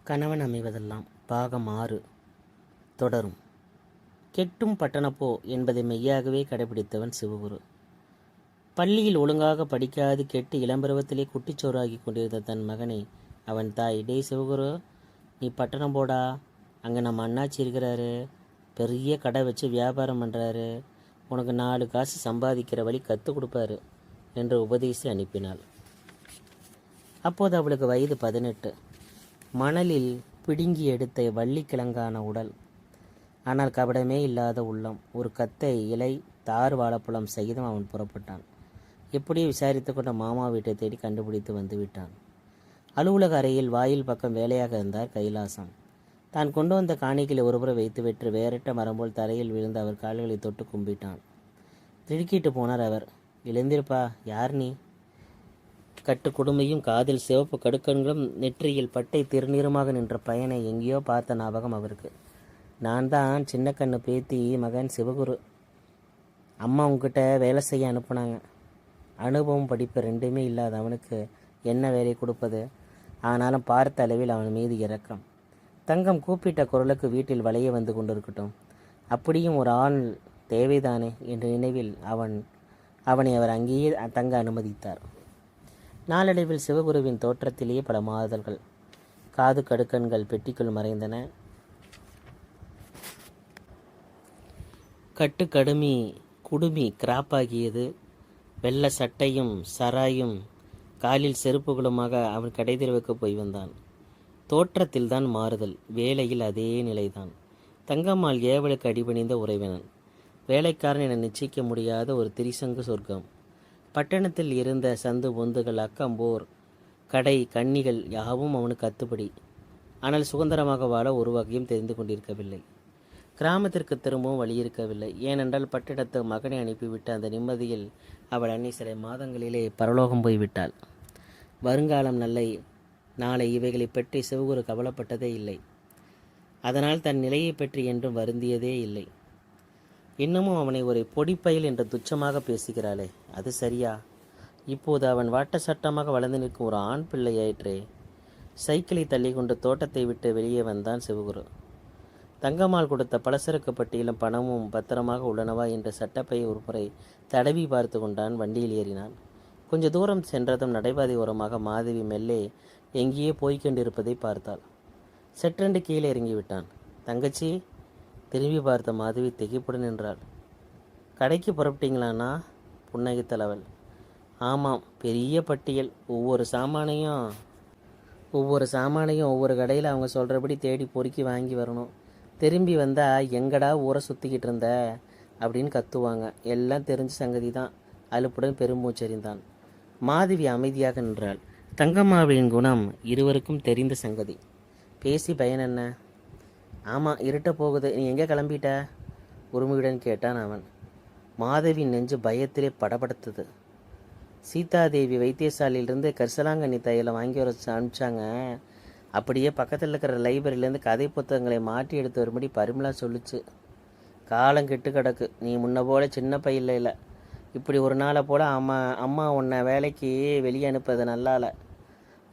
கணவன் அமைவதெல்லாம் பாகம் 6 தொடரும். கெட்டும் பட்டணப்போ என்பதை மெய்யாகவே கடைபிடித்தவன் சிவகுரு. பள்ளியில் ஒழுங்காக படிக்காது கெட்டு இளம்பருவத்திலே குட்டிச்சோறாகி கொண்டிருந்த தன் மகனை அவன் தாய், டே சிவகுரு, நீ பட்டணம் போடா, அங்கே நம்ம அண்ணாச்சி இருக்கிறாரு, பெரிய கடை வச்சு வியாபாரம் பண்ணுறாரு, உனக்கு 4 காசு சம்பாதிக்கிற வழி கற்றுக் கொடுப்பாரு என்று உபதேசி அனுப்பினாள். அப்போது அவளுக்கு வயது 18. மணலில் பிடுங்கி எடுத்த வள்ளிக்கிழங்கான உடல், ஆனால் கபடமே இல்லாத உள்ளம். ஒரு கத்தை இலை தார் வாழைப்பழம் சகிதம் அவன் புறப்பட்டான். எப்படியோ விசாரித்து கொண்ட மாமா வீட்டை தேடி கண்டுபிடித்து வந்து விட்டான். அலுவலக அறையில் வாயில் பக்கம் வேலையாக இருந்தார் கைலாசம். தான் கொண்டு வந்த காணிக்கையை ஒருபுறம் வைத்துவிட்டு வேறிட்ட மரம் போல் தரையில் விழுந்து அவர் கால்களை தொட்டு கும்பிட்டான். திடுக்கிட்டு போனார் அவர். எழுந்திருப்பா, யார் நீ? கட்டு குடுமையும் காதில் சிவப்பு கடுக்கண்களும் நெற்றியில் பட்டை திருநீருமாக நின்ற பையனை எங்கேயோ பார்த்த ஞாபகம் அவருக்கு. நான் தான் சின்ன கண்ணு பேத்தி மகன் சிவகுரு. அம்மா உங்ககிட்ட வேலை செய்ய அனுப்புனாங்க. அனுபவம் படிப்பு ரெண்டுமே இல்லாத அவனுக்கு என்ன வேலை கொடுப்பது? ஆனாலும் பார்த்த அளவில் அவன் மீது இரக்கம். தங்கம் கூப்பிட்ட குரலுக்கு வீட்டில் வளைய வந்து கொண்டிருக்கட்டும், அப்படியும் ஒரு ஆள் தேவைதானே என்ற நினைவில் அவனை அவர் அங்கேயே தங்க அனுமதித்தார். நாளடைவில் சிவகுருவின் தோற்றத்திலேயே பல மாறுதல்கள். காது கடுக்கண்கள் பெட்டிக்குள் மறைந்தன. கட்டு குடுமி கிராப்பாகியது. வெள்ள சட்டையும் சராயும் காலில் செருப்புகளுமாக அவன் கடைதெருவுக்கு போய் வந்தான். தோற்றத்தில்தான் மாறுதல், வேலையில் அதே நிலைதான். தங்கம்மாள் ஏவலுக்கு அடிபணிந்த உறவினன், வேலைக்காரன் என நிச்சயிக்க முடியாத ஒரு திரிசங்கு சொர்க்கம். பட்டணத்தில் இருந்த சந்து பொந்துகள், அக்கம்போர், கடை, கன்னிகள் யாவும் அவனுக்கு அத்துப்படி. ஆனால் சுதந்திரமாக வாழ ஒரு வகையும் தெரிந்து கொண்டிருக்கவில்லை. கிராமத்திற்கு திரும்பவும் வழியிருக்கவில்லை. ஏனென்றால் பட்டணத்து மகனை அனுப்பிவிட்ட அந்த நிம்மதியில் அவள் அன்னை சில மாதங்களிலே பரலோகம் போய்விட்டாள். வருங்காலம் நாளை இவைகளை பற்றி சிவகுரு கவலைப்பட்டதே இல்லை. அதனால் தன் நிலையை பற்றி என்றும் வருந்தியதே இல்லை. இன்னமும் அவனை ஒரு பொடிப்பயில் என்று துச்சமாக பேசுகிறாளே, அது சரியா? இப்போது அவன் வாட்ட சட்டமாக வளர்ந்து நிற்கும் ஒரு ஆண் பிள்ளையாயிற்றே. சைக்கிளை தள்ளி கொண்டு தோட்டத்தை விட்டு வெளியே வந்தான் சிவகுரு. தங்கம்மாள் கொடுத்த பலசரக்கு பட்டியலும் பணமும் பத்திரமாக உள்ளனவா என்று சட்டப்பையை ஒரு முறை தடவி பார்த்து கொண்டான். வண்டியில் ஏறினான். கொஞ்ச தூரம் சென்றதும் நடைபாதை ஓரமாக மாதவி மெல்லே எங்கேயே போய்கொண்டிருப்பதை பார்த்தாள். சற்றென்று கீழே இறங்கிவிட்டான். தங்கச்சி? திரும்பி பார்த்த மாதவி திகைப்புடன் நின்றாள். கடைக்கு புறப்பட்டீங்களாண்ணா? புன்னகைத்தளவள். ஆமாம், பெரிய பட்டியல். ஒவ்வொரு சாமானையும் ஒவ்வொரு கடையில் அவங்க சொல்கிறபடி தேடி பொறுக்கி வாங்கி வரணும். திரும்பி வந்தால் எங்கடா ஊரை சுற்றிக்கிட்டு இருந்த அப்படின்னு கத்துவாங்க. எல்லாம் தெரிஞ்ச சங்கதி தான். அலுப்புடன் பெருமூச்செறிந்தான். மாதவி அமைதியாக நின்றாள். தங்கம்மாவின் குணம் இருவருக்கும் தெரிந்த சங்கதி. பேசி பயன் என்ன? ஆமாம், இருட்ட போகுது, நீ எங்கே கிளம்பிட்ட? உரிமையுடன் கேட்டான் அவன். மாதவியின் நெஞ்சு பயத்திலே படபடுத்தது. சீதாதேவி வைத்தியசாலையிலிருந்து கரிசலாங்கண்ணி தையலை வாங்கி வர அனுப்பிச்சாங்க. அப்படியே பக்கத்தில் இருக்கிற லைப்ரரியிலேருந்து கதை புத்தகங்களை மாற்றி எடுத்து வரும்படி பரிமளா சொல்லிச்சு. காலம் கெட்டு கிடக்கு. நீ முன்ன போல சின்ன பையில இல்லை. இப்படி ஒரு நாளை போல் அம்மா உன்னை வேலைக்கு வெளியே அனுப்புறது நல்லால.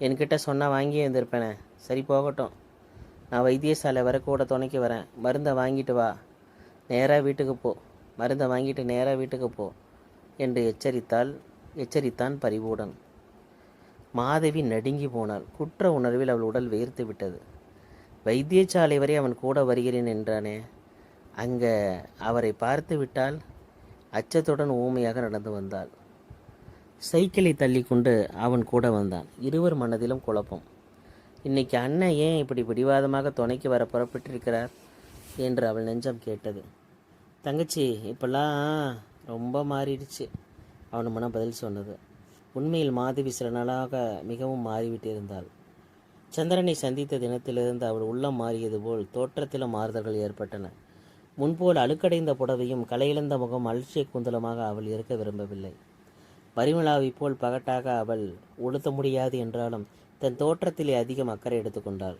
என்கிட்ட சொன்னால் வாங்கி இருந்திருப்பேனே. சரி, போகட்டும். நான் வைத்தியசாலை வர கூட துணைக்கு வரேன். மருந்தை வாங்கிட்டு வா, நேராக வீட்டுக்கு போ. மருந்தை வாங்கிட்டு நேராக வீட்டுக்கு போ என்று எச்சரித்தான் பரிவுடன். மாதவி நடுங்கி போனாள். குற்ற உணர்வில் அவள் உடல் வேர்த்து விட்டது. வைத்தியசாலை வரை அவன் கூட வருகிறேன் என்றானே, அங்கே அவரை பார்த்து விட்டால்? அச்சத்துடன் ஊமையாக நடந்து வந்தாள். சைக்கிளை தள்ளி கொண்டு அவன் கூட வந்தான். இருவர் மனதிலும் குழப்பம். இன்னைக்கு அண்ணன் ஏன் இப்படி பிடிவாதமாக துணைக்கு வர புறப்பட்டிருக்கிறார் என்று அவள் நெஞ்சம் கேட்டது. தங்கச்சி, இப்பெல்லாம் ரொம்ப மாறிடுச்சு, அவன் மனம் பதில் சொன்னது. உண்மையில் மாதவி சில நாளாக மிகவும் மாறிவிட்டிருந்தாள். சந்திரனை சந்தித்த தினத்திலிருந்து அவள் உள்ளம் மாறியது போல் தோற்றத்திலும் மாறுதல்கள் ஏற்பட்டன. முன்போல் அழுக்கடைந்த புடவையும் கலையிழந்த முகம் அலட்சிய குந்தலமாக அவள் இருக்க விரும்பவில்லை. பரிமளாவை போல் பகட்டாக அவள் உடுத்த முடியாது என்றாலும் தன் தோற்றத்திலே அதிகம் அக்கறை எடுத்துக்கொண்டாள்.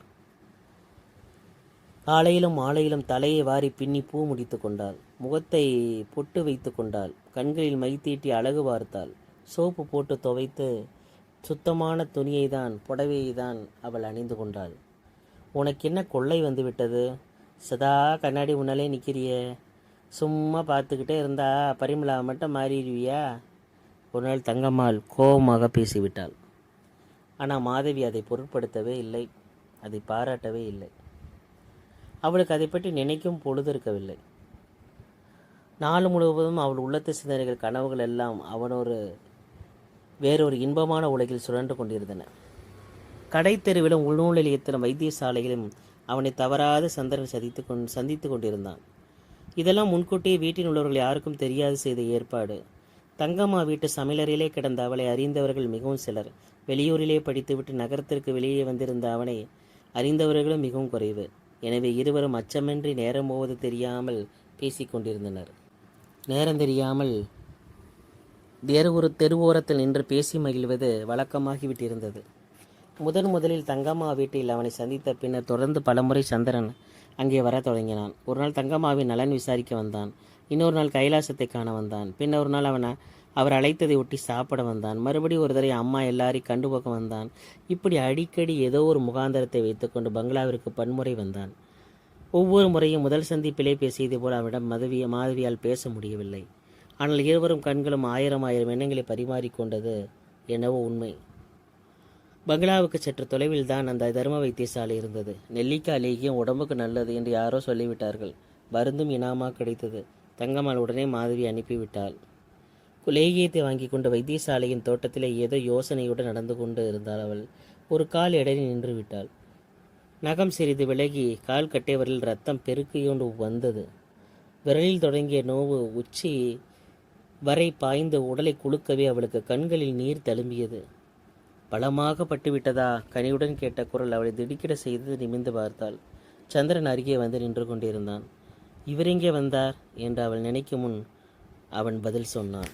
காலையிலும் மாலையிலும் தலையை வாரி பின்னி பூ முடித்து கொண்டாள். முகத்தை பொட்டு வைத்து கொண்டாள். கண்களில் மை தீட்டி அழகு பார்த்தாள். சோப்பு போட்டு துவைத்து சுத்தமான துணியை தான் புடவையை தான் அவள் அணிந்து கொண்டாள். உனக்கு என்ன கொள்ளை வந்து விட்டது? சதா கண்ணாடி முன்னாலே நிற்கிறியே, சும்மா பார்த்துக்கிட்டே இருந்தா பரிமளா மட்டும் மாறிடுவியா? ஒரு நாள் தங்கம்மாள் கோபமாக பேசிவிட்டாள். ஆனால் மாதவி அதை பொருட்படுத்தவே இல்லை, அதை பாராட்டவே இல்லை. அவளுக்கு அதை பற்றி நினைக்கும் பொழுது இருக்கவில்லை. நாள் முழுவதும் அவள் உள்ளத்து சிந்தனைகள், கனவுகள் எல்லாம் வேறொரு இன்பமான உலகில் சுழன்று கொண்டிருந்தன. கடைத்தெருவிலும் உள்நூல் நிலையத்திலும் வைத்தியசாலையிலும் அவனை தவறாத சந்திரன் சந்தித்து கொண்டிருந்தான். இதெல்லாம் முன்கூட்டியே வீட்டில் உள்ளவர்கள் யாருக்கும் தெரியாது செய்த ஏற்பாடு. தங்கம்மா வீட்டு சமையலறையிலே கிடந்த அவளை அறிந்தவர்கள் மிகவும் சிலர். வெளியூரிலே படித்துவிட்டு நகரத்திற்கு வெளியே வந்திருந்த அவனை அறிந்தவர்களும் மிகவும் குறைவு. எனவே இருவரும் அச்சமின்றி நேரம் போவது தெரியாமல் பேசிக்கொண்டிருந்தனர். நேரம் தெரியாமல் வேறு ஒரு தெருவோரத்தில் நின்று பேசி மகிழ்வது வழக்கமாகிவிட்டிருந்தது. முதலில் தங்கம்மா வீட்டில் அவனை சந்தித்த பின்னர் தொடர்ந்து பலமுறை சந்திரன் அங்கே வர தொடங்கினான். ஒரு நாள் தங்கம்மாவின் நலன் விசாரிக்க வந்தான். இன்னொரு நாள் கைலாசத்தை காண வந்தான். பின்னர் ஒரு நாள் அவர் அழைத்ததை ஒட்டி சாப்பிட வந்தான். மறுபடி ஒரு தடவை அம்மா எல்லாரையும் கண்டுபோக்க வந்தான். இப்படி அடிக்கடி ஏதோ ஒரு முகாந்தரத்தை வைத்துக்கொண்டு பங்களாவிற்கு பன்முறை வந்தான். ஒவ்வொரு முறையும் முதல் சந்திப்பிலே பேசியது போல் அவனிடம் மாதவியால் பேச முடியவில்லை. ஆனால் இருவரும் கண்களும் ஆயிரம் எண்ணங்களை பரிமாறிக்கொண்டது என்னவோ உண்மை. பங்களாவுக்கு சற்று தொலைவில் தான் அந்த தர்ம வைத்தியசாலை இருந்தது. நெல்லிக்காய் லேகியம் உடம்புக்கு நல்லது என்று யாரோ சொல்லிவிட்டார்கள். மருந்தும் இனாமாக கிடைத்தது. தங்கம்மாள் உடனே மாதவி அனுப்பிவிட்டாள். லேகியத்தை வாங்கி கொண்டு வைத்தியசாலையின் தோட்டத்திலே ஏதோ யோசனையுடன் நடந்து கொண்டு இருந்தாள் அவள். ஒரு கால் இடையில் நின்று விட்டாள். நகம் சிறிது விலகி கால் கட்டைவரில் ரத்தம் பெருக்கியோண்டு வந்தது. விரலில் தொடங்கிய நோவு உச்சி வரை பாய்ந்த உடலை குலுக்கவே அவளுக்கு கண்களில் நீர் தழும்பியது. பலமாக பட்டுவிட்டதா? கனியுடன் கேட்ட குரல் அவளை திடுக்கிட செய்து நிமிர்ந்து பார்த்தாள். சந்திரன் அருகே வந்து நின்று கொண்டிருந்தான். இவரெங்கே வந்தார் என்று அவள் நினைக்கும் முன் அவன் பதில் சொன்னான்.